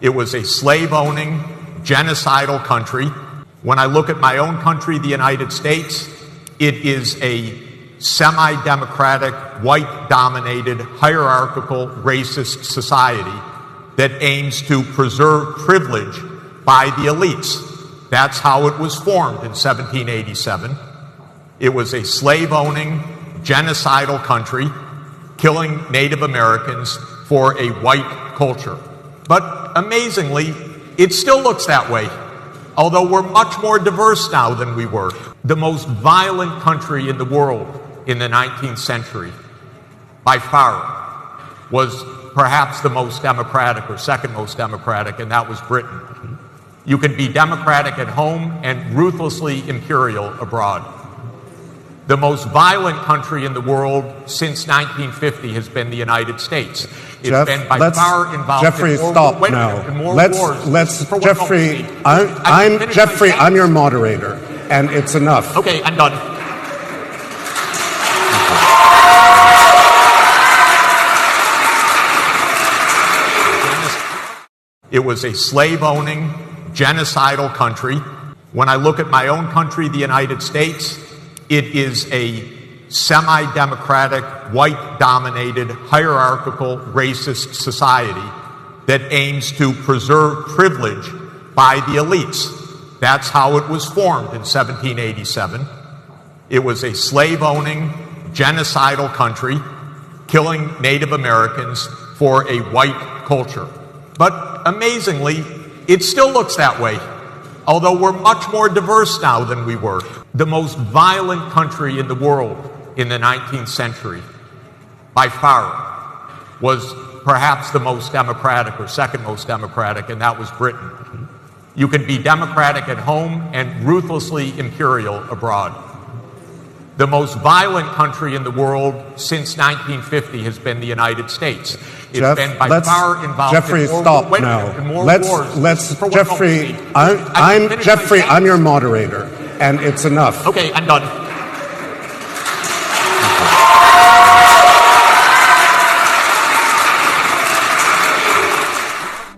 It was a slave-owning, genocidal country. When I look at my own country, the United States, it is a semi-democratic, white-dominated, hierarchical, racist society that aims to preserve privilege by the elites. That's how it was formed in 1787. It was a slave-owning, genocidal country, killing Native Americans for a white culture. But amazingly, it still looks that way, although we're much more diverse now than we were. The most violent country in the world in the 19th century, by far, was perhaps the most democratic or second most democratic, and that was Britain. You can be democratic at home and ruthlessly imperial abroad. The most violent country in the world since 1950 has been the United States. It's been by far involved Jeffrey, in more, stop wait, now. in more Let's wars. Jeffrey, I'm Jeffrey, I'm your moderator, and it's enough. Okay, I'm done. It was a slave-owning, genocidal country. When I look at my own country, the United States, it is a semi-democratic, white-dominated, hierarchical, racist society that aims to preserve privilege by the elites. That's how it was formed in 1787. It was a slave-owning, genocidal country, killing Native Americans for a white culture. But amazingly, it still looks that way, although we're much more diverse now than we were. The most violent country in the world in the 19th century, by far, was perhaps the most democratic or second most democratic, and that was Britain. You can be democratic at home and ruthlessly imperial abroad. The most violent country in the world since 1950 has been the United States. It's been by far involved Jeffrey, in more, stop wait, now. in more wars. Jeffrey, Jeffrey, I'm your moderator, and it's enough. Okay, I'm done.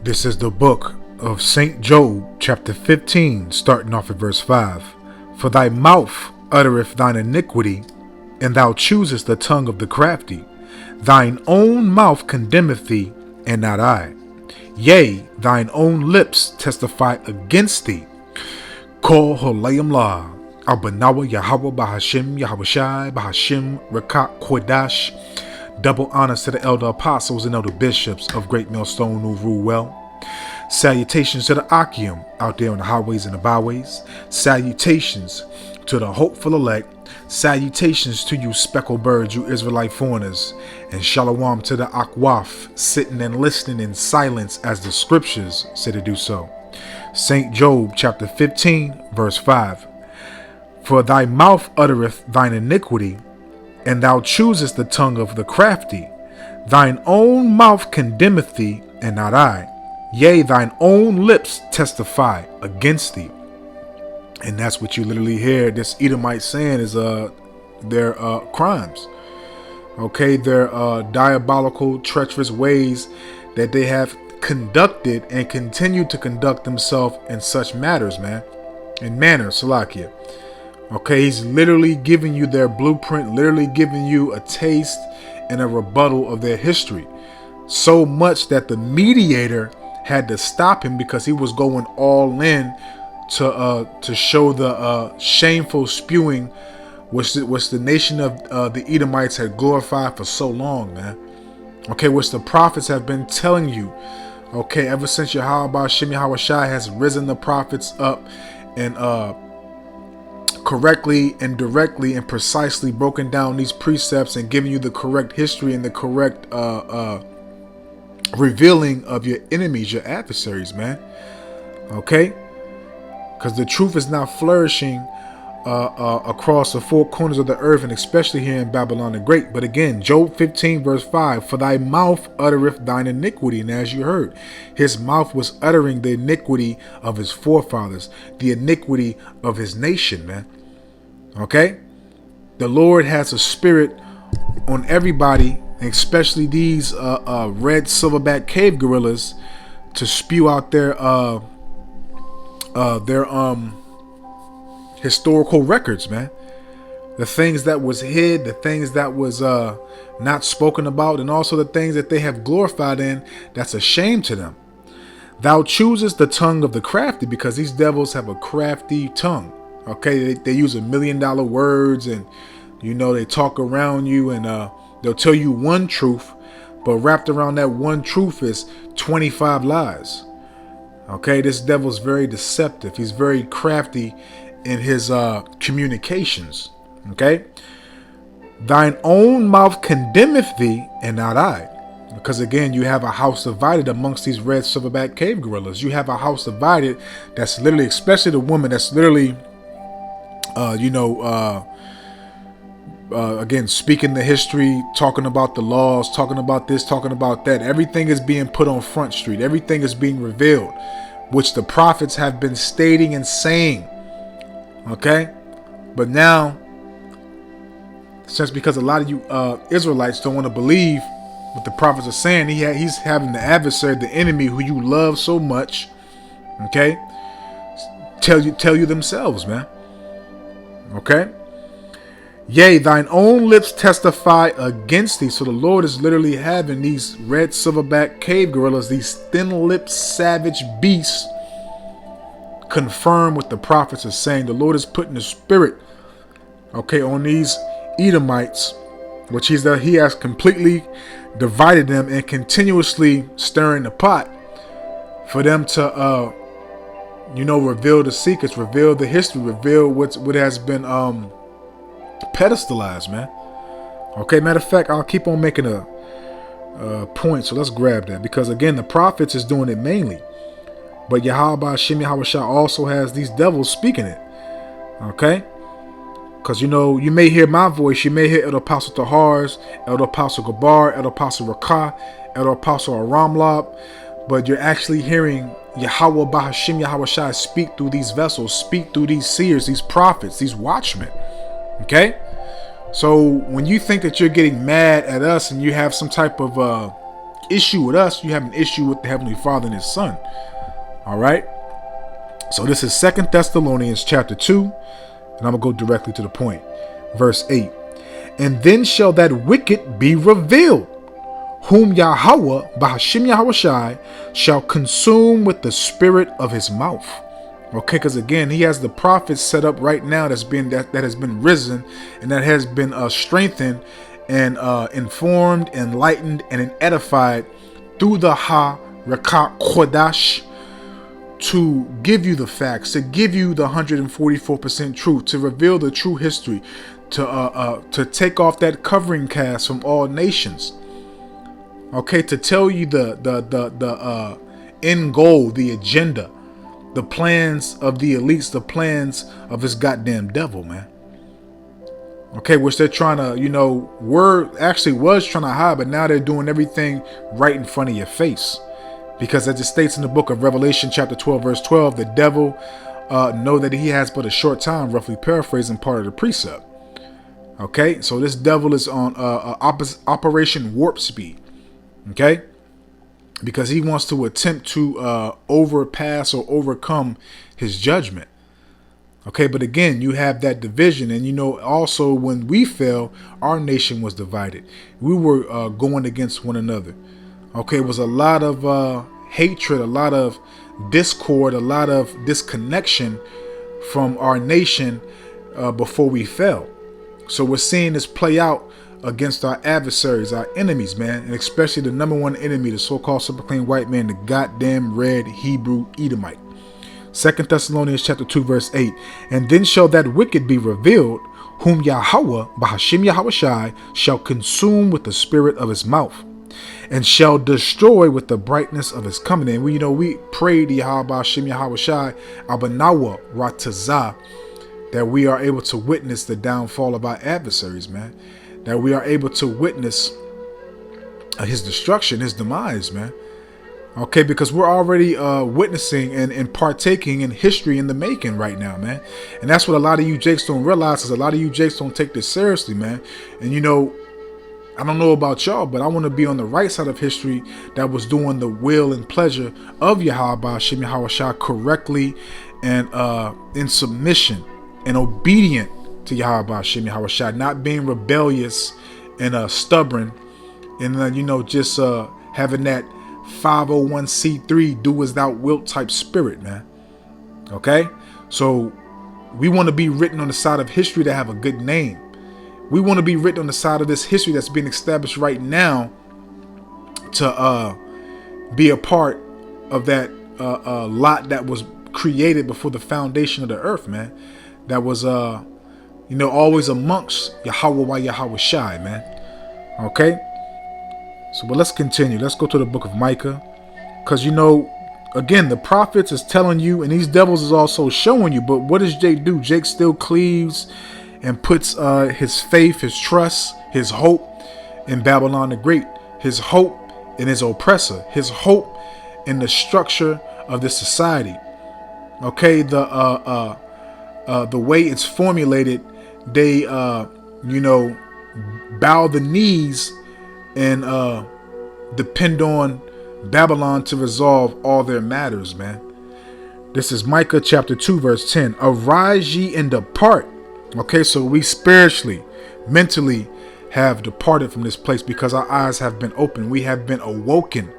This is the book of St. Job, chapter 15, starting off at verse 5. For thy mouth uttereth thine iniquity, and thou choosest the tongue of the crafty. Thine own mouth condemneth thee, and not I. Yea, thine own lips testify against thee. Kol holayim la, Abanawa Yahweh Bahashim Yahweh Bahashim Rekak Kodash. Double honors to the elder apostles and elder bishops of Great Millstone who rule well. Salutations to the Akim out there on the highways and the byways. Salutations to the hopeful elect. Salutations to you speckled birds, you Israelite foreigners. And shalom to the Akwaf, sitting and listening in silence as the scriptures say to do so. St. Job chapter 15 verse 5. For thy mouth uttereth thine iniquity, and thou choosest the tongue of the crafty. Thine own mouth condemneth thee, and not I. Yea, thine own lips testify against thee. And that's what you literally hear this Edomite saying is their crimes. Okay, their diabolical, treacherous ways that they have conducted and continue to conduct themselves in such matters, man. In manners, Salakia. Okay, he's literally giving you their blueprint, literally giving you a taste and a rebuttal of their history. So much that the mediator had to stop him because he was going all in to show the shameful spewing which the nation of the Edomites had glorified for so long, man. Okay, which the prophets have been telling you. Okay, ever since Yahweh Shem Yahweh Shai has risen the prophets up and correctly and directly and precisely broken down these precepts and giving you the correct history and the correct revealing of your enemies, your adversaries, man. Okay, because the truth is now flourishing across the four corners of the earth, and especially here in Babylon the Great. But again, Job 15 verse 5, for thy mouth uttereth thine iniquity. And as you heard, his mouth was uttering the iniquity of his forefathers, the iniquity of his nation, man. Okay, the Lord has a spirit on everybody, especially these red silverback cave gorillas, to spew out their historical records, man. The things that was hid, the things that was not spoken about, and also the things that they have glorified in that's a shame to them. Thou choosest the tongue of the crafty, because these devils have a crafty tongue. Okay, they use $1 million words, and they talk around you, and they'll tell you one truth, but wrapped around that one truth is 25 lies. Okay, this devil's very deceptive. He's very crafty in his communications. Okay, thine own mouth condemneth thee, and not I. Because again, you have a house divided amongst these red silverback cave gorillas. You have a house divided that's literally, especially the woman, that's literally, again, speaking the history, talking about the laws, talking about this, talking about that. Everything is being put on Front Street. Everything is being revealed, which the prophets have been stating and saying. Okay, but now, since because a lot of you Israelites don't want to believe what the prophets are saying, he's having the adversary, the enemy who you love so much, okay, tell you themselves, man. Okay, yea, thine own lips testify against thee. So the Lord is literally having these red silverback cave gorillas, these thin-lipped savage beasts, confirm what the prophets are saying. The Lord is putting the spirit, okay, on these Edomites, which he has completely divided them and continuously stirring the pot for them to reveal the secrets, reveal the history, reveal what has been pedestalized, man. Okay, matter of fact, I'll keep on making a point, so let's grab that, because again, the prophets is doing it mainly, but Yahweh Shem Yahushua also has these devils speaking it. Okay, because you may hear my voice, you may hear Elder Apostle Tahar's, Elder Apostle Gabar, Elder Apostle Rakah, Elder Apostle Aramlab, but you're actually hearing Yahweh Bahashim Yahushua speak through these vessels, speak through these seers, these prophets, these watchmen. Okay, so when you think that you're getting mad at us and you have some type of issue with us, you have an issue with the Heavenly Father and His Son. All right, so this is 2 Thessalonians chapter 2. And I'm going to go directly to the point. Verse 8. And then shall that wicked be revealed, whom Yahweh, Bahashim Yahushai, shall consume with the spirit of his mouth. Okay, because again, he has the prophets set up right now that has been risen, and that has been strengthened and informed, enlightened, and edified through the Ha-Rakah Kodash, to give you the facts, to give you the 144% truth, to reveal the true history, to take off that covering cast from all nations. Okay, to tell you the end goal, the agenda, the plans of the elites, the plans of this goddamn devil, man. Okay, which they're trying to, was trying to hide, but now they're doing everything right in front of your face. Because as it states in the book of Revelation chapter 12 verse 12, the devil know that he has but a short time, roughly paraphrasing part of the precept. Okay, so this devil is on Operation Warp Speed. Okay, because he wants to attempt to overpass or overcome his judgment. Okay, but again, you have that division, and also when we fell, our nation was divided. We were going against one another. Okay, it was a lot of hatred, a lot of discord, a lot of disconnection from our nation before we fell. So we're seeing this play out against our adversaries, our enemies, man, and especially the number one enemy, the so-called super clean white man, the goddamn red Hebrew Edomite. 2 Thessalonians chapter 2 verse 8. And then shall that wicked be revealed, whom Yahweh, Bahashim Yahushai, shall consume with the spirit of his mouth, and shall destroy with the brightness of his coming. And we pray to Yahweh Bahashim Yahushai, Abanawa Ratazah, that we are able to witness the downfall of our adversaries, man. That we are able to witness his destruction, his demise, man. Okay, because we're already witnessing and partaking in history in the making right now, man. And that's what a lot of you jakes don't realize, is a lot of you jakes don't take this seriously, man. And I don't know about y'all, but I want to be on the right side of history that was doing the will and pleasure of Yahweh Shem Yahushua correctly and in submission and obedient to Yahweh Shem Yahushua, not being rebellious and stubborn and just having that 501c3 do as thou wilt type spirit, man. Okay, so we want to be written on the side of history to have a good name. We want to be written on the side of this history that's being established right now to be a part of that lot that was created before the foundation of the earth, man. That was always amongst Yahweh Yahweh Shai, man. Okay, so but let's continue. Let's go to the book of Micah, because again, the prophets is telling you, and these devils is also showing you. But what does Jake do? Jake still cleaves and puts his faith, his trust, his hope in Babylon the Great, his hope in his oppressor, his hope in the structure of this society. Okay, the way it's formulated, they bow the knees and depend on Babylon to resolve all their matters, man. This is Micah chapter 2 verse 10. Arise ye and depart. Okay, so we spiritually, mentally have departed from this place because our eyes have been opened. We have been awoken,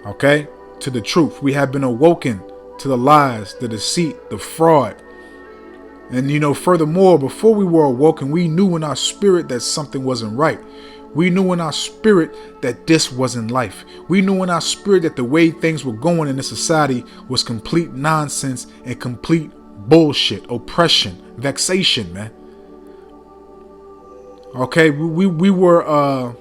okay, to the truth. We have been awoken to the lies, the deceit, the fraud. And furthermore, before we were awoken, we knew in our spirit that something wasn't right. We knew in our spirit that this wasn't life. We knew in our spirit that the way things were going in this society was complete nonsense and complete bullshit, oppression, vexation, man. Okay, we were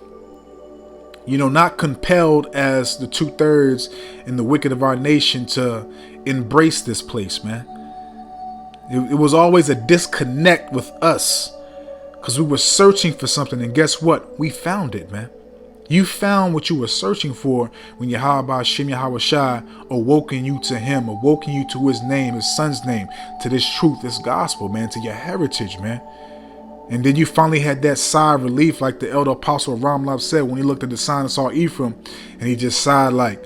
not compelled as the 2/3 and the wicked of our nation to embrace this place, man. It was always a disconnect with us because we were searching for something, and guess what? We found it, man. You found what you were searching for when Yahweh Shem Yahushua awoken you to him, awoken you to his name, his son's name, to this truth, this gospel, man, to your heritage, man. And then you finally had that sigh of relief, like the elder apostle Ramlab said when he looked at the sign and saw Ephraim, and he just sighed like,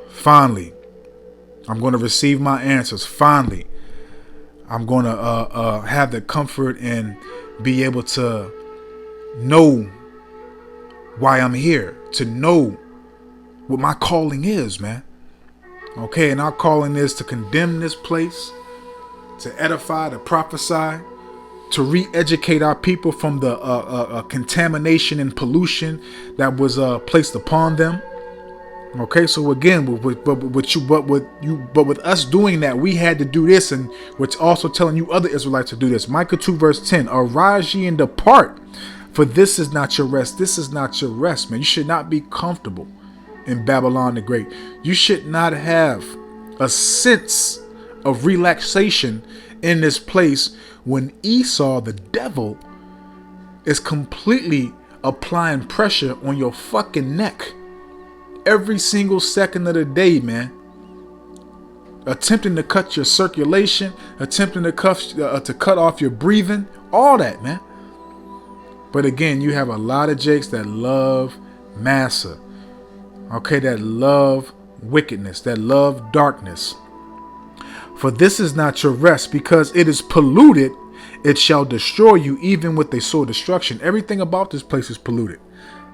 finally, I'm going to receive my answers. Finally, I'm going to have the comfort and be able to know why I'm here, to know what my calling is, man. Okay, and our calling is to condemn this place, to edify, to prophesy, to re-educate our people from the contamination and pollution that was placed upon them. Okay, so again, with us doing that, we had to do this, and we're also telling you other Israelites to do this. Micah 2 verse 10, arise ye and depart, for this is not your rest. This is not your rest, man. You should not be comfortable in Babylon the Great. You should not have a sense of relaxation in this place when Esau, the devil, is completely applying pressure on your fucking neck every single second of the day, man. Attempting to cut your circulation, attempting to cut off your breathing, all that, man. But again, you have a lot of jakes that love massa, okay, that love wickedness, that love darkness. For this is not your rest, because it is polluted, it shall destroy you, even with a sore destruction. Everything about this place is polluted.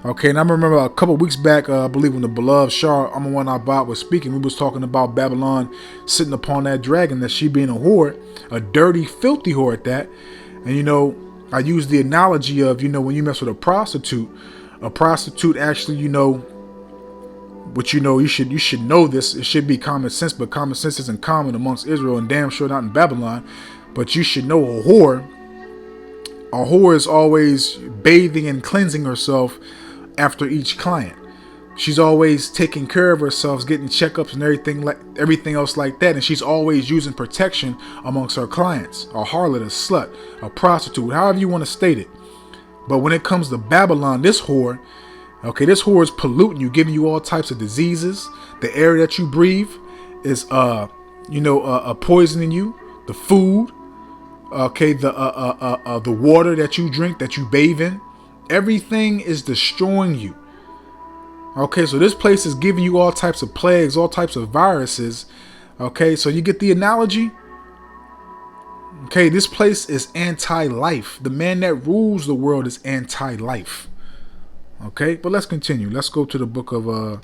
Okay, and I remember a couple weeks back, I believe when the beloved Shar Amawan Abad was speaking, we was talking about Babylon sitting upon that dragon, that she being a whore, a dirty, filthy whore at that. And I use the analogy of, when you mess with a prostitute actually, but you should know this. It should be common sense, but common sense isn't common amongst Israel, and damn sure not in Babylon. But you should know a whore is always bathing and cleansing herself after each client. She's always taking care of herself, getting checkups and everything else like that. And she's always using protection amongst her clients. A harlot, a slut, a prostitute, however you want to state it. But when it comes to Babylon, this whore is polluting you, giving you all types of diseases. The air that you breathe is poisoning you. The food, Okay, the water that you drink, that you bathe in, everything is destroying you. Okay, so this place is giving you all types of plagues, all types of viruses. Okay, so you get the analogy? Okay, this place is anti-life. The man that rules the world is anti-life. Okay, but let's continue. Let's go to the book of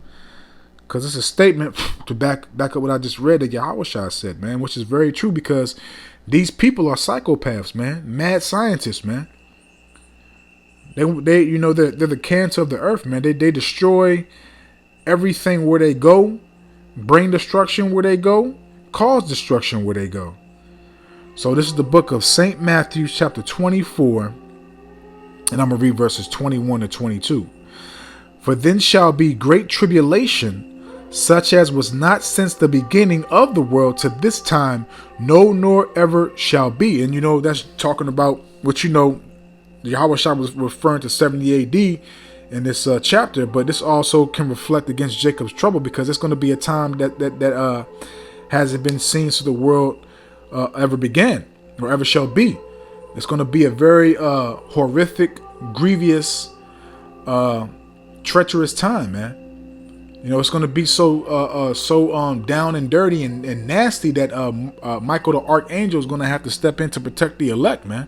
because it's a statement to back up what I just read that Yahushua said, man, which is very true, because these people are psychopaths, man, mad scientists, man. They you know, they're the cancer of the earth, man. They destroy everything where they go, bring destruction where they go, cause destruction where they go. So this is the book of St. Matthew chapter 24, and I'm going to read verses 21 to 22. For then shall be great tribulation, such as was not since the beginning of the world to this time, no, nor ever shall be. And you know, that's talking about what, you know, Yahushua was referring to 70 AD in this chapter, but this also can reflect against Jacob's trouble, because it's going to be a time that hasn't been seen since the world ever began or ever shall be. It's going to be a very horrific, grievous, treacherous time, man. You know, it's going to be so down and dirty and nasty that Michael the Archangel is going to have to step in to protect the elect, man.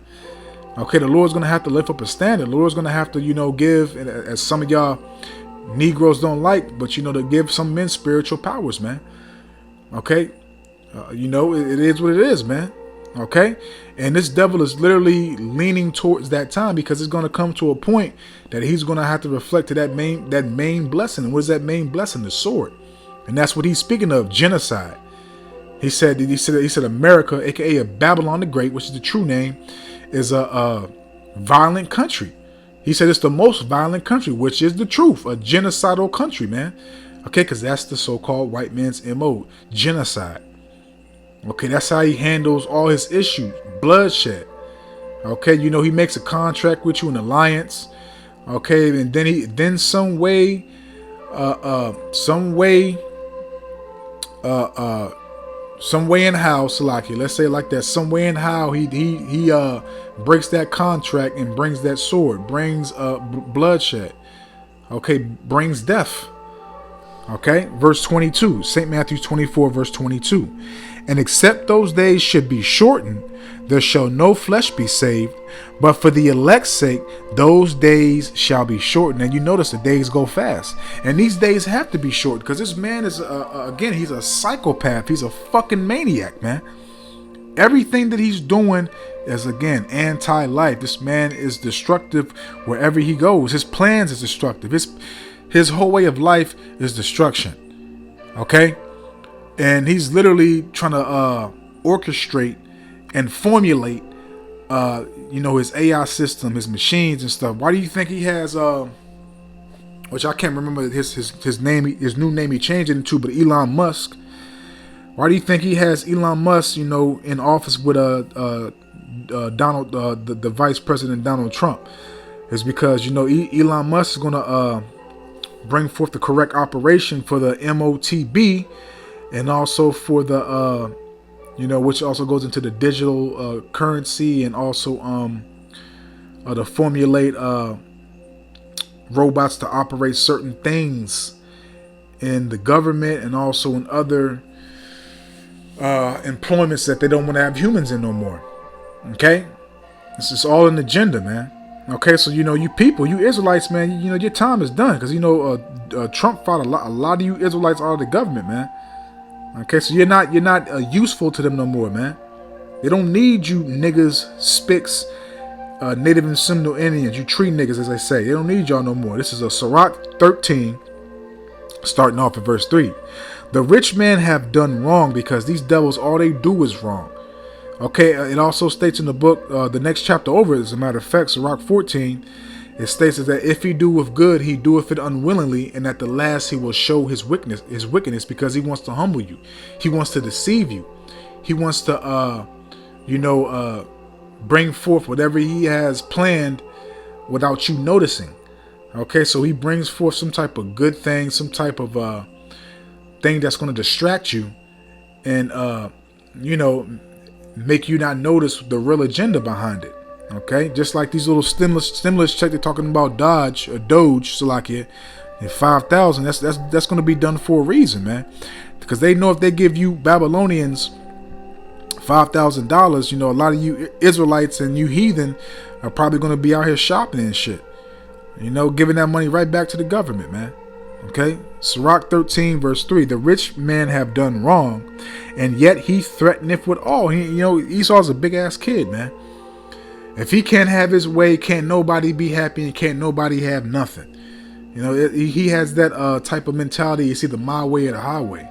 Okay, the Lord's going to have to lift up a standard. The Lord's going to have to, you know, give, as some of y'all Negroes don't like, but, you know, to give some men spiritual powers, man. Okay, you know, it is what it is, man. Okay, and this devil is literally leaning towards that time, because it's going to come to a point that he's going to have to reflect to that main blessing. And what is that main blessing? The sword. And that's what he's speaking of, genocide. He said America, aka Babylon the Great, which is the true name, is a violent country. He said it's the most violent country, which is the truth, a genocidal country, man. Okay, because that's the so-called white man's MO, genocide. Okay, that's how he handles all his issues, bloodshed. Okay, you know, he makes a contract with you, an alliance. Okay, and then some way in how, Salaki, let's say it like that, some way in how he breaks that contract and brings that sword, brings bloodshed. Okay, brings death. Okay, verse 22, St. Matthew 24, verse 22. And except those days should be shortened, there shall no flesh be saved, but for the elect's sake, those days shall be shortened. And you notice the days go fast. And these days have to be short, because this man is, again, he's a psychopath. He's a fucking maniac, man. Everything that he's doing is, again, anti-life. This man is destructive wherever he goes. His plans is destructive. His whole way of life is destruction. Okay? And he's literally trying to orchestrate and formulate, you know, his AI system, his machines and stuff. Why do you think he has, which I can't remember his name, his new name he changed it into, but Elon Musk. Why do you think he has Elon Musk, you know, in office with Donald, the Vice President Donald Trump? It's because, you know, Elon Musk is gonna bring forth the correct operation for the MOTB. And also for the, you know, which also goes into the digital currency, and also to formulate robots to operate certain things in the government, and also in other employments that they don't want to have humans in no more. Okay, this is all an agenda, man. Okay, so you know, you people, you Israelites, man, you know, your time is done, because you know Trump fought a lot of you Israelites out of the government, man. Okay, so you're not useful to them no more, man. They don't need you niggas, spics, native and Seminole Indians, you tree niggas, as they say. They don't need y'all no more. This is a Sirach 13, starting off at verse 3. The rich man have done wrong, because these devils, all they do is wrong. Okay, it also states in the book, the next chapter over, as a matter of fact, Sirach 14, it states that if he do with good, he doeth it unwillingly, and at the last he will show his wickedness, because he wants to humble you. He wants to deceive you. He wants to, bring forth whatever he has planned without you noticing. Okay, so he brings forth some type of good thing, some type of thing that's going to distract you, and make you not notice the real agenda behind it. Okay, just like these little stimulus check they're talking about, Doge, Salakia, and 5,000. That's going to be done for a reason, man, because they know if they give you Babylonians $5,000, a lot of you Israelites and you heathen are probably going to be out here shopping and shit. Giving that money right back to the government, man. Okay, Sirach 13 verse 3: the rich man have done wrong, and yet he threateneth with all. Esau's a big ass kid, man. If he can't have his way, can't nobody be happy, and can't nobody have nothing. He has that type of mentality. It's either my way or the highway.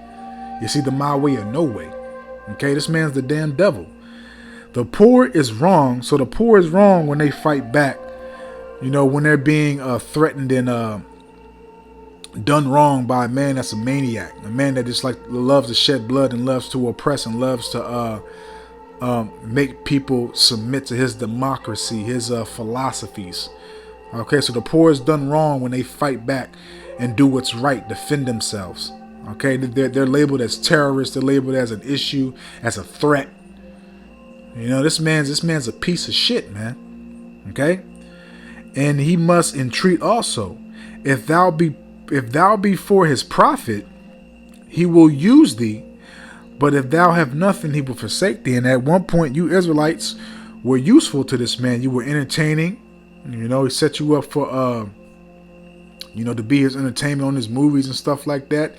It's either my way or no way. Okay, this man's the damn devil. The poor is wrong, so the poor is wrong when they fight back. When they're being threatened and done wrong by a man that's a maniac, a man that just loves to shed blood and loves to oppress and loves to make people submit to his democracy, his philosophies. Okay, so the poor is done wrong when they fight back and do what's right, defend themselves. Okay, they're labeled as terrorists. They're labeled as an issue, as a threat. This man's a piece of shit, man. Okay, and he must entreat also. If thou be for his profit, he will use thee. But if thou have nothing, he will forsake thee. And at one point, you Israelites were useful to this man. You were entertaining. He set you up for, to be his entertainment on his movies and stuff like that.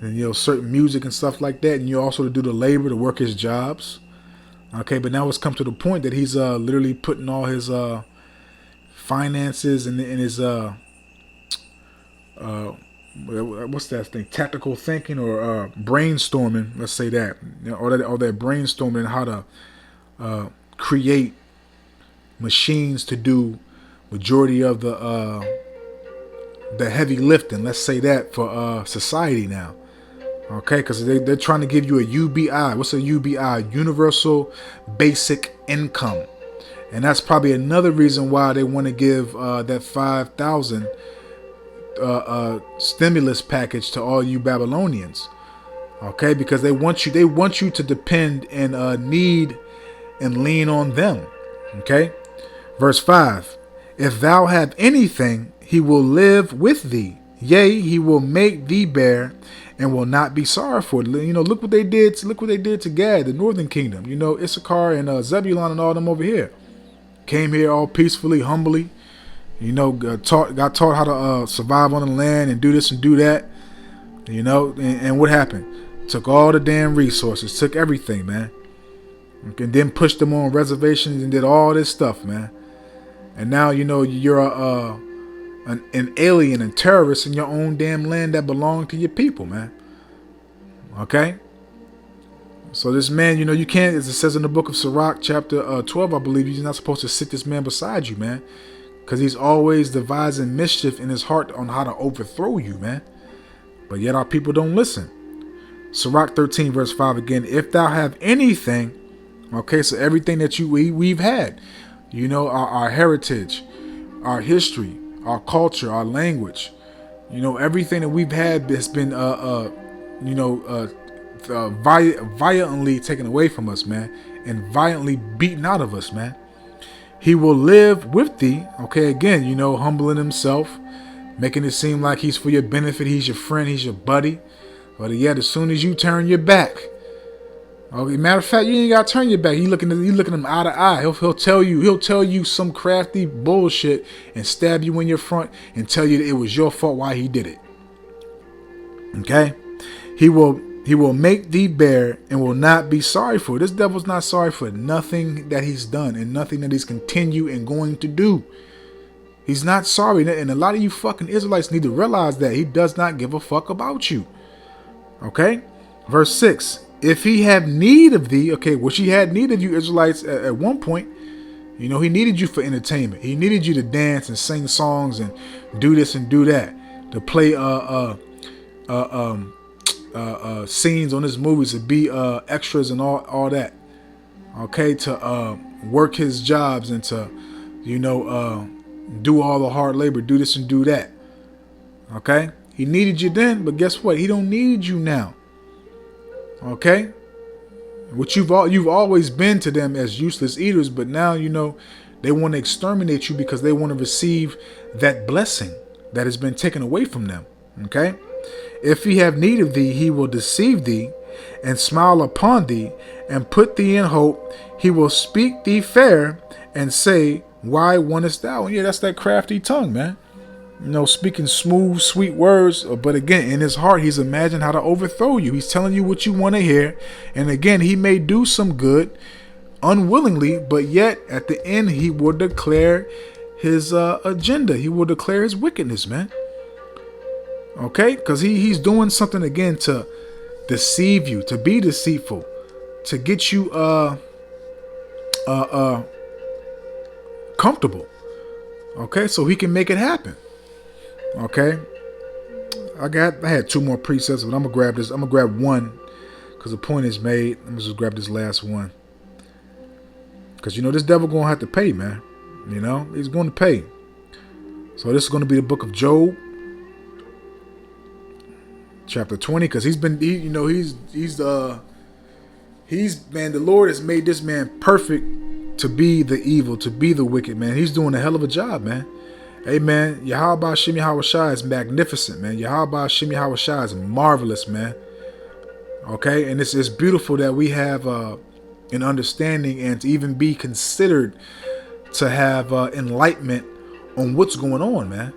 And, certain music and stuff like that. And you also to do the labor, to work his jobs. Okay, but now it's come to the point that he's literally putting all his finances and his what's that thing? Tactical thinking or brainstorming. Let's say that, or that brainstorming how to create machines to do majority of the heavy lifting. Let's say that for society now. Okay, because they're trying to give you a UBI. What's a UBI? Universal Basic Income, and that's probably another reason why they want to give that 5,000. Stimulus package to all you Babylonians. Okay, because they want you to depend and need and lean on them. Okay, verse 5: if thou have anything, he will live with thee, yea, he will make thee bear and will not be sorry for it. Look what they did to Gad, the northern kingdom. Issachar and Zebulun and all them over here came here all peacefully, humbly. Got taught how to survive on the land and do this and do that. And what happened? Took all the damn resources, took everything, man. And then pushed them on reservations and did all this stuff, man. And now you're an alien and terrorist in your own damn land that belonged to your people, man. Okay. So this man, you can't, as it says in the book of Sirach, chapter 12, I believe, you're not supposed to sit this man beside you, man. Because he's always devising mischief in his heart on how to overthrow you, man. But yet our people don't listen. Sirach 13 verse 5 again. If thou have anything, okay, so everything that we've had, our heritage, our history, our culture, our language, everything that we've had has been, violently taken away from us, man, and violently beaten out of us, man. He will live with thee. Okay, again, humbling himself, making it seem like he's for your benefit. He's your friend. He's your buddy. But yet, as soon as you turn your back, okay, matter of fact, you ain't got to turn your back. You looking him eye to eye. He'll tell you some crafty bullshit and stab you in your front and tell you that it was your fault why he did it. Okay, he will make thee bear and will not be sorry for it. This devil's not sorry for nothing that he's done and nothing that he's continued and going to do. He's not sorry. And a lot of you fucking Israelites need to realize that he does not give a fuck about you. Okay. Verse 6. If he have need of thee, okay, which he had need of you Israelites at one point, he needed you for entertainment. He needed you to dance and sing songs and do this and do that, to play scenes on his movies, to be extras and all that. Okay, to work his jobs and to do all the hard labor, do this and do that. Okay, he needed you then, but guess what? He don't need you now. Okay, Which you've always been to them as useless eaters, but now they want to exterminate you because they want to receive that blessing that has been taken away from them. Okay? If he have need of thee, he will deceive thee and smile upon thee and put thee in hope. He will speak thee fair and say, why wantest thou? And yeah, that's that crafty tongue, man. Speaking smooth, sweet words. But again, in his heart, he's imagined how to overthrow you. He's telling you what you want to hear. And again, he may do some good unwillingly, but yet at the end, he will declare his agenda. He will declare his wickedness, man. Okay? Because he's doing something again to deceive you, to be deceitful, to get you comfortable. Okay? So he can make it happen. Okay? I had two more precepts, but I'm gonna grab this. I'm gonna grab one because the point is made. I'm gonna just grab this last one. Because this devil gonna have to pay, man. He's going to pay. So this is going to be the book of Job, chapter 20. Because the Lord has made this man perfect to be the evil, to be the wicked, man. He's doing a hell of a job, man. Hey, man, Yahweh Shem Yahweh Shai is magnificent, man. Yahweh Shem Yahweh Shai is marvelous, man. Okay, and it's beautiful that we have an understanding and to even be considered to have enlightenment on what's going on, man.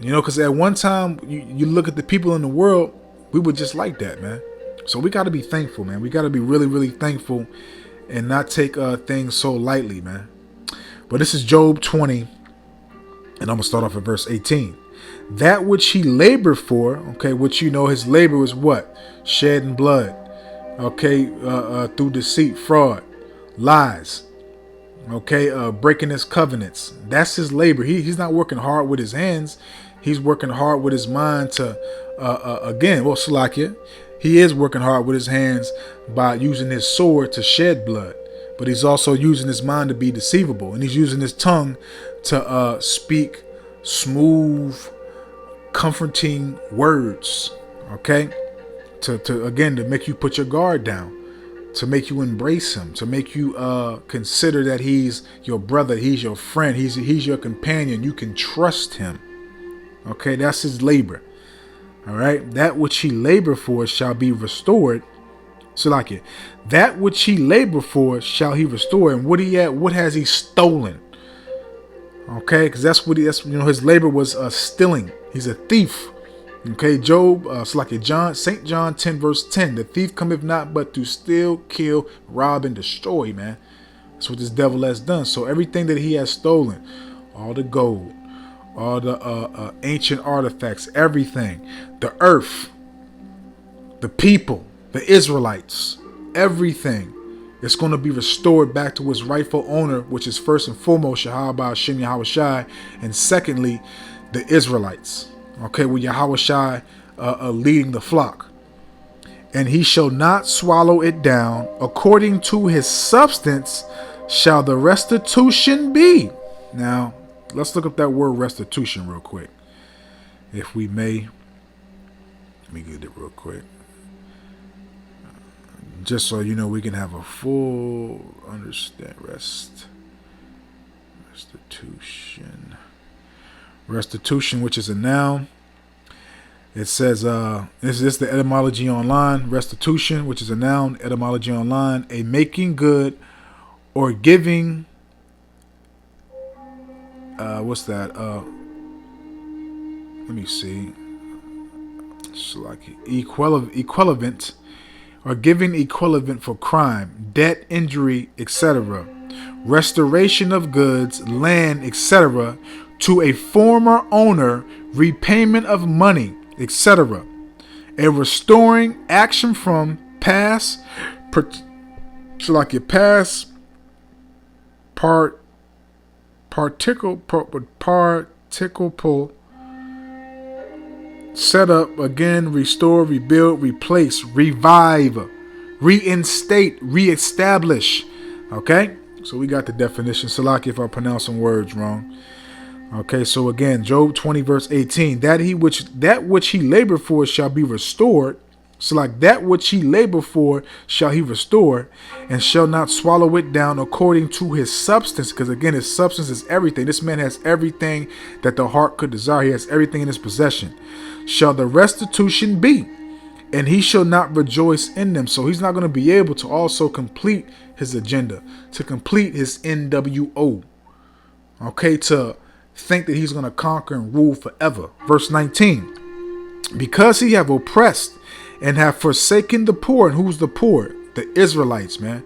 Because at one time, you look at the people in the world, we were just like that, man. So we got to be thankful, man. We got to be really, really thankful and not take things so lightly, man. But this is Job 20. And I'm going to start off at verse 18. That which he labored for, okay, which his labor was what? Shedding blood, okay, through deceit, fraud, lies, okay, breaking his covenants. That's his labor. He's not working hard with his hands. He's working hard with his mind to, Salakia, he is working hard with his hands by using his sword to shed blood. But he's also using his mind to be deceivable. And he's using his tongue to speak smooth, comforting words. Okay? To make you put your guard down. To make you embrace him. To make you consider that he's your brother. He's your friend. He's your companion. You can trust him. Okay? That's his labor. All right? That which he labored for shall be restored. Salakia, that which he labored for shall he restore. And what has he stolen? Okay, because that's his labor was stealing. He's a thief. Okay, Job, St. John 10 verse 10. The thief cometh not but to steal, kill, rob, and destroy, man. That's what this devil has done. So everything that he has stolen, all the gold, all the ancient artifacts, everything, the earth, the people, the Israelites, everything is going to be restored back to its rightful owner, which is first and foremost Yahweh Shem Yahweh Shai, and secondly, the Israelites. Okay, with Yahweh Shai leading the flock. And he shall not swallow it down. According to his substance shall the restitution be. Now, let's look up that word restitution real quick. If we may. Let me get it real quick. Just so we can have a full understand. Restitution, which is a noun. It says, is this the etymology online? Restitution, which is a noun, etymology online, a making good or giving. What's that? Let me see. It's like equivalent. Or giving equivalent for crime, debt, injury, etc. Restoration of goods, land, etc. to a former owner, repayment of money, etc. A restoring action from past, participle, set up, again, restore, rebuild, replace, revive, reinstate, reestablish. Okay? So we got the definition. Salaki if I pronounce some words wrong. Okay, so again, Job 20 verse 18. That which he labored for shall be restored. So like that which he labored for shall he restore, and shall not swallow it down according to his substance. Because again, his substance is everything. This man has everything that the heart could desire. He has everything in his possession. Shall the restitution be, and he shall not rejoice in them. So he's not going to be able to also complete his agenda, to complete his NWO. Okay, to think that he's going to conquer and rule forever. Verse 19. Because he have oppressed and have forsaken the poor. And who's the poor? The Israelites, man.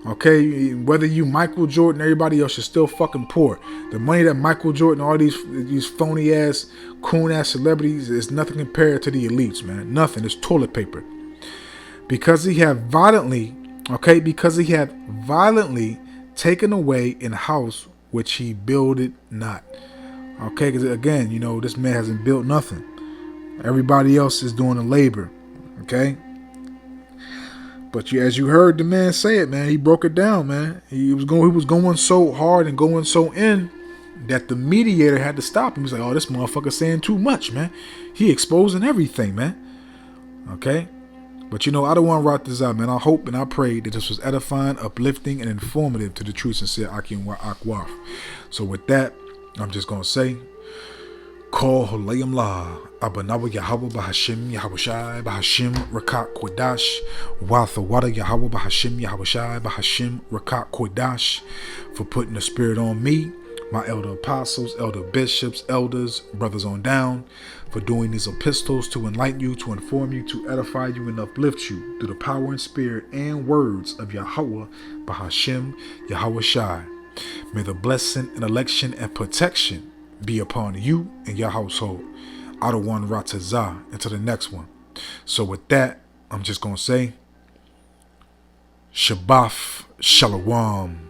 Okay, whether you Michael Jordan, everybody else is still fucking poor. The money that Michael Jordan, all these phony ass, coon ass celebrities is nothing compared to the elites, man. Nothing. It's toilet paper. Because he have violently, because he have violently taken away in house which he builded not. Okay, because again, this man hasn't built nothing. Everybody else is doing the labor. Okay, but as you heard the man say it, man, he broke it down, man. He was going so hard and going so in that the mediator had to stop him. He's like, oh, this motherfucker saying too much, man. He exposing everything, man. Okay, but I don't want to write this out, man. I hope and I pray that this was edifying, uplifting, and informative to the true, sincere Aki and Akwaf. So with that, I'm just gonna say, Call Holayim La, Abanawa Yahweh Bahashim Yahushai Bahashim Rakat Kodash, Wathawada Yahweh Bahashim Yahushai Bahashim Rakat Kodash, for putting the spirit on me, my elder apostles, elder bishops, elders, brothers on down, for doing these epistles to enlighten you, to inform you, to edify you, and uplift you through the power and spirit and words of Yahweh Bahashim Yahushai. May the blessing and election and protection be upon you and your household. Out of one Ratazah into the next one. So with that, I'm just going to say, Shabbat Shalom.